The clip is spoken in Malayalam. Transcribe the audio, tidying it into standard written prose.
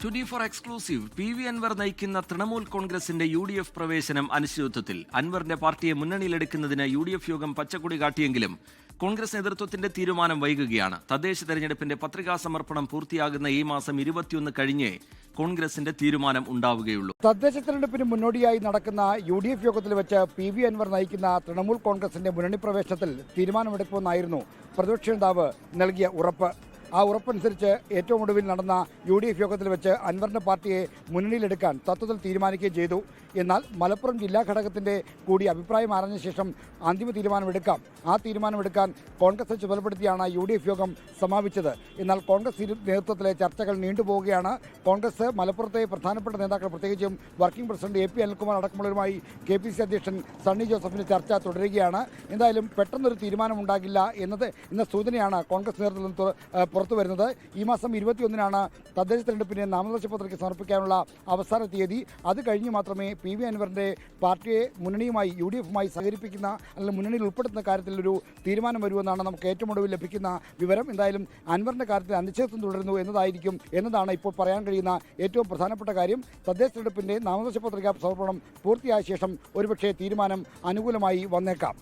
24 എക്സ്ക്ലൂസീവ് PV അൻവർ നയിക്കുന്ന തൃണമൂൽ കോൺഗ്രസിന്റെ UDF പ്രവേശനം അനിശ്ചിതത്വത്തിൽ. അൻവറിന്റെ പാർട്ടിയെ മുന്നണിയിലെടുക്കുന്നതിന് UDF യോഗം പച്ചക്കൊടി കാട്ടിയെങ്കിലും കോൺഗ്രസ് നേതൃത്വത്തിന്റെ തീരുമാനം വൈകുകയാണ്. തദ്ദേശ തെരഞ്ഞെടുപ്പിന്റെ പത്രികാ സമർപ്പണം പൂർത്തിയാകുന്ന ഈ മാസം 21 കഴിഞ്ഞേ കോൺഗ്രസിന്റെ തീരുമാനം ഉണ്ടാവുകയുള്ളൂ. തദ്ദേശ തെരഞ്ഞെടുപ്പിന് മുന്നോടിയായി നടക്കുന്ന UDF യോഗത്തിൽ വെച്ച് PV അൻവർ നയിക്കുന്ന തൃണമൂൽ കോൺഗ്രസിന്റെ മുന്നണി പ്രവേശനത്തിൽ തീരുമാനമെടുക്കുമെന്നായിരുന്നു പ്രതിപക്ഷ നേതാവ് നൽകിയ ഉറപ്പ്. ആ ഉറപ്പനുസരിച്ച് ഏറ്റവും ഒടുവിൽ നടന്ന UDF യോഗത്തിൽ വെച്ച് അൻവറിന്റെ പാർട്ടിയെ മുന്നണിയിലെടുക്കാൻ തത്വത്തിൽ തീരുമാനിക്കുകയും ചെയ്തു. എന്നാൽ മലപ്പുറം ജില്ലാ ഘടകത്തിന്റെ കൂടി അഭിപ്രായം അറിഞ്ഞ ശേഷം അന്തിമ തീരുമാനമെടുക്കാം. ആ തീരുമാനമെടുക്കാൻ കോൺഗ്രസ് ചുമതലപ്പെടുത്തിയാണ് UDF യോഗം സമാപിച്ചത്. എന്നാൽ കോൺഗ്രസ് നേതൃത്വത്തിലെ ചർച്ചകൾ നീണ്ടുപോവുകയാണ്. കോൺഗ്രസ് മലപ്പുറത്തെ പ്രധാനപ്പെട്ട നേതാക്കൾ, പ്രത്യേകിച്ചും വർക്കിംഗ് പ്രസിഡന്റ് AP അനിൽകുമാർ അടക്കമുള്ളവരുമായി KPCC അധ്യക്ഷൻ സണ്ണി ജോസഫിന്റെ ചർച്ച തുടരുകയാണ്. എന്തായാലും പെട്ടെന്നൊരു തീരുമാനമുണ്ടാകില്ല എന്ന സൂചനയാണ് കോൺഗ്രസ് നേതൃത്വം പുറത്തു വരുന്നത്. ഈ മാസം 21-നാണ് തദ്ദേശ തെരഞ്ഞെടുപ്പിന് നാമനിർദ്ദേശ പത്രിക സമർപ്പിക്കാനുള്ള അവസാന തീയതി. അത് കഴിഞ്ഞ് മാത്രമേ PV അൻവറിന്റെ പാർട്ടിയെ മുന്നണിയുമായി UDFുമായി സഹകരിപ്പിക്കുന്ന അല്ലെങ്കിൽ മുന്നണിയിൽ ഉൾപ്പെടുത്തുന്ന കാര്യത്തിൽ ഒരു തീരുമാനം വരുമെന്നാണ് നമുക്ക് ഏറ്റവും ഒടുവിൽ ലഭിക്കുന്ന വിവരം. എന്തായാലും അൻവറിന്റെ കാര്യത്തിൽ അനിശ്ചിതത്വം തുടരുന്നു എന്നതാണ് ഇപ്പോൾ പറയാൻ കഴിയുന്ന ഏറ്റവും പ്രധാനപ്പെട്ട കാര്യം. തദ്ദേശ തെരഞ്ഞെടുപ്പിന്റെ നാമനിർദ്ദേശ പത്രിക സമർപ്പണം പൂർത്തിയായ ശേഷം ഒരുപക്ഷേ തീരുമാനം അനുകൂലമായി വന്നേക്കാം.